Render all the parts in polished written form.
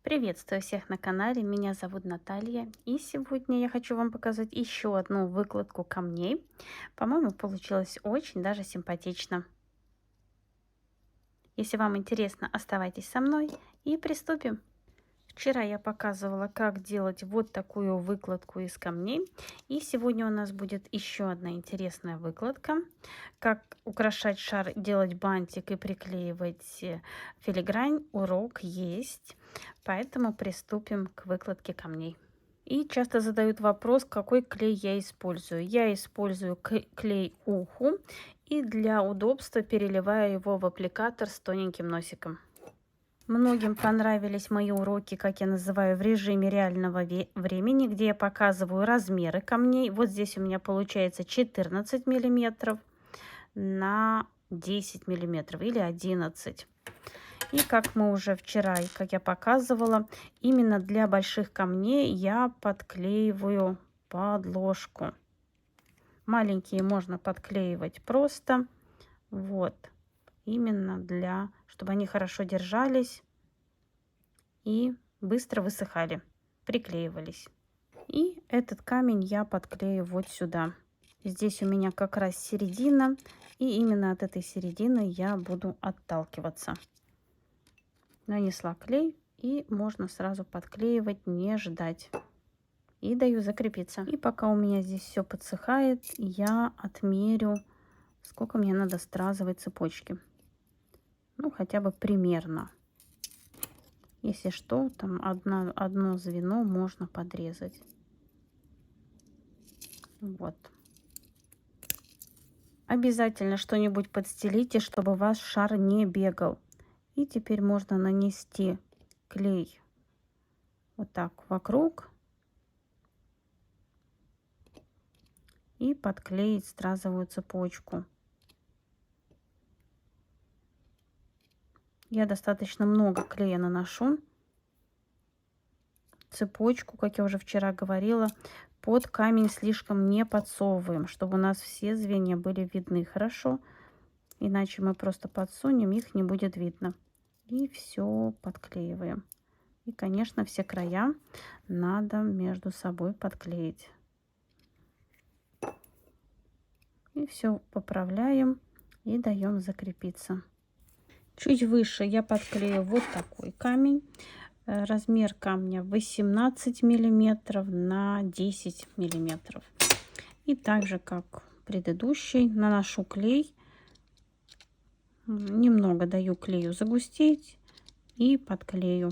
Приветствую всех на канале, меня зовут Наталья, и сегодня я хочу вам показать еще одну выкладку камней. По-моему, получилось очень даже симпатично. Если вам интересно, оставайтесь со мной и приступим. Вчера я показывала, как делать вот такую выкладку из камней, и сегодня у нас будет еще одна интересная выкладка. Как украшать шар, делать бантик и приклеивать филигрань, урок есть, поэтому приступим к выкладке камней. И часто задают вопрос, какой клей я использую. Я использую клей уху и для удобства переливаю его в аппликатор с тоненьким носиком. Многим понравились мои уроки, как я называю, в режиме реального времени, где я показываю размеры камней. Вот здесь у меня получается 14 миллиметров на 10 миллиметров или 11. И как мы уже вчера, и как я показывала, именно для больших камней я подклеиваю подложку. Маленькие можно подклеивать просто. Вот. Именно для, чтобы они хорошо держались и быстро высыхали, приклеивались. И этот камень я подклею вот сюда. Здесь у меня как раз середина, и именно от этой середины я буду отталкиваться. Нанесла клей, и можно сразу подклеивать, не ждать. И даю закрепиться. И пока у меня здесь все подсыхает, я отмерю, сколько мне надо стразовой цепочки. Ну, хотя бы примерно. Если что, там одно звено можно подрезать. Вот. Обязательно что-нибудь подстелите, чтобы ваш шар не бегал. И теперь можно нанести клей вот так вокруг и подклеить стразовую цепочку. Я достаточно много клея наношу. Цепочку, как я уже вчера говорила, под камень слишком не подсовываем, чтобы у нас все звенья были видны хорошо. Иначе мы просто подсунем, их не будет видно. И все подклеиваем. И, конечно, все края надо между собой подклеить. И все поправляем и даем закрепиться. Чуть выше я подклею вот такой камень. Размер камня 18 миллиметров на 10 миллиметров. И так же, как предыдущий, наношу клей. Немного даю клею загустеть и подклею.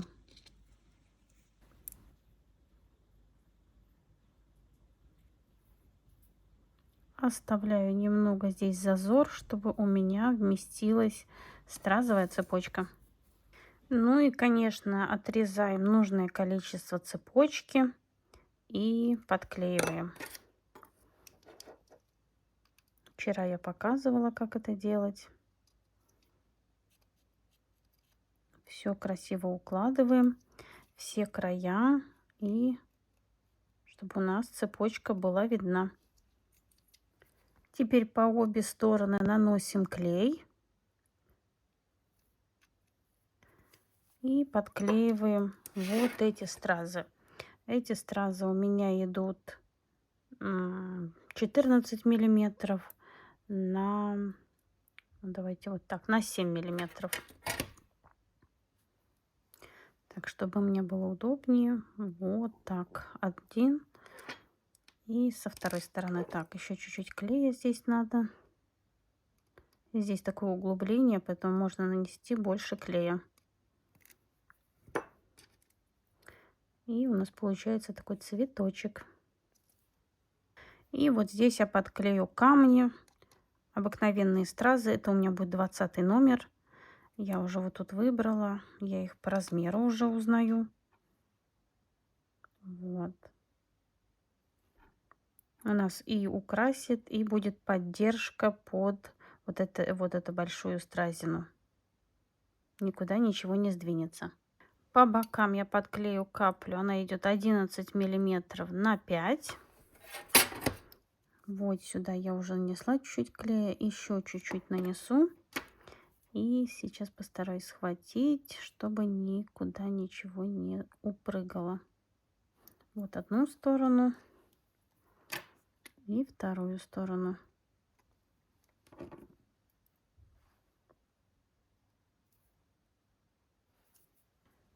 Оставляю немного здесь зазор, чтобы у меня вместилась стразовая цепочка. Ну и, конечно, отрезаем нужное количество цепочки и подклеиваем. Вчера я показывала, как это делать. Все красиво укладываем, все края, и чтобы у нас цепочка была видна. Теперь по обе стороны наносим клей и подклеиваем вот эти стразы. Эти стразы у меня идут 14 миллиметров на, давайте вот так, на 7 миллиметров. Так, чтобы мне было удобнее, вот так, один. И со второй стороны так, еще чуть-чуть клея здесь надо. Здесь такое углубление, поэтому можно нанести больше клея. И у нас получается такой цветочек. И вот здесь я подклею камни, обыкновенные стразы. Это у меня будет 20 номер. Я уже вот тут выбрала. Я их по размеру уже узнаю. Вот. У нас и украсит, и будет поддержка под вот эту большую стразину. Никуда ничего не сдвинется. По бокам я подклею каплю. Она идет 11 миллиметров на 5. Вот сюда я уже нанесла чуть-чуть клея. Еще чуть-чуть нанесу. И сейчас постараюсь схватить, чтобы никуда ничего не упрыгало. Вот одну сторону и вторую сторону.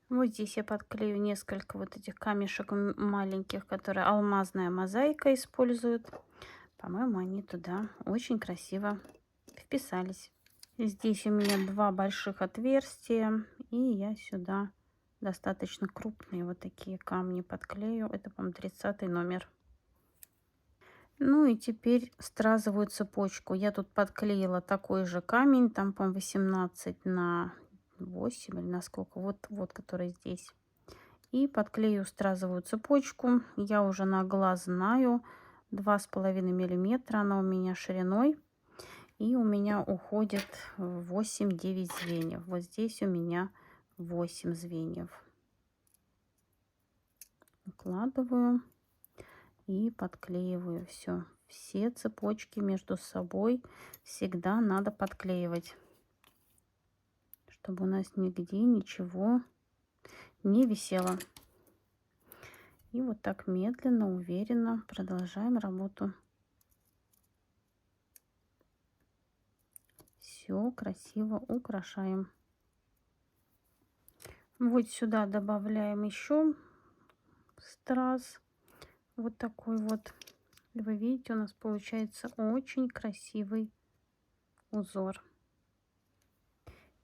Вот здесь я подклею несколько вот этих камешек маленьких, которые алмазная мозаика используют. По-моему, они туда очень красиво вписались. Здесь у меня два больших отверстия, и я сюда достаточно крупные вот такие камни подклею. Это, по-моему, 30 номер. Ну и теперь стразовую цепочку. Я тут подклеила такой же камень, там, по-моему, 18 на 8 или на сколько. Вот, который здесь. И подклею стразовую цепочку. Я уже на глаз знаю. 2,5 миллиметра она у меня шириной. И у меня уходит 8-9 звеньев. Вот здесь у меня 8 звеньев. Укладываю и подклеиваю все. Все цепочки между собой всегда надо подклеивать, чтобы у нас нигде ничего не висело. И вот так медленно, уверенно продолжаем работу. Все красиво украшаем. Вот сюда добавляем еще страз. Вот такой вот. Вы видите, у нас получается очень красивый узор.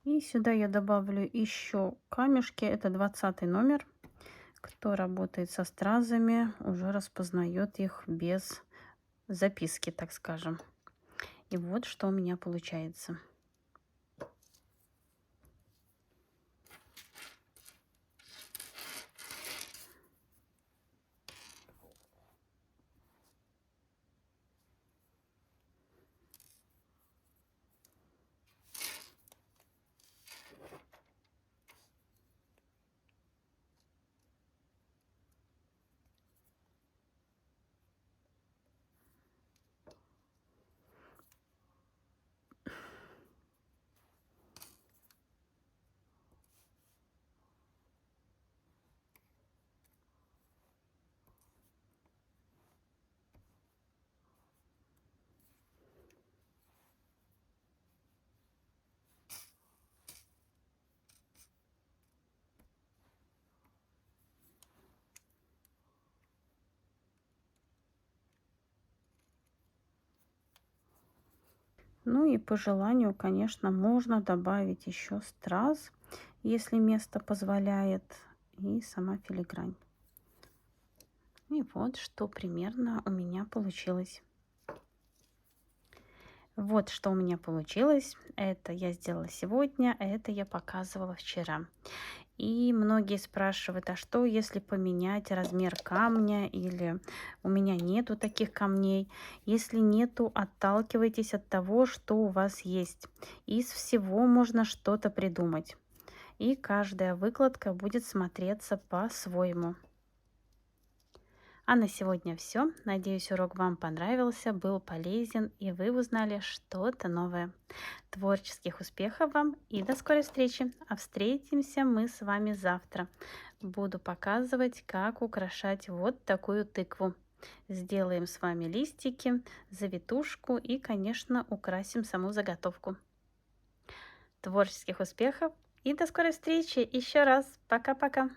И сюда я добавлю еще камешки. Это 20 номер. Кто работает со стразами, уже распознает их без записки, так скажем. И вот что у меня получается. Ну и по желанию, конечно, можно добавить еще страз, если место позволяет, и сама филигрань. И вот что примерно у меня получилось. Вот что у меня получилось. Это я сделала сегодня, а это я показывала вчера. И многие спрашивают, а что если поменять размер камня, или у меня нету таких камней? Если нету, отталкивайтесь от того, что у вас есть. Из всего можно что-то придумать. И каждая выкладка будет смотреться по-своему. А на сегодня все. Надеюсь, урок вам понравился, был полезен, и вы узнали что-то новое. Творческих успехов вам и до скорой встречи. А встретимся мы с вами завтра. Буду показывать, как украшать вот такую тыкву. Сделаем с вами листики, завитушку и, конечно, украсим саму заготовку. Творческих успехов и до скорой встречи. Еще раз. Пока-пока.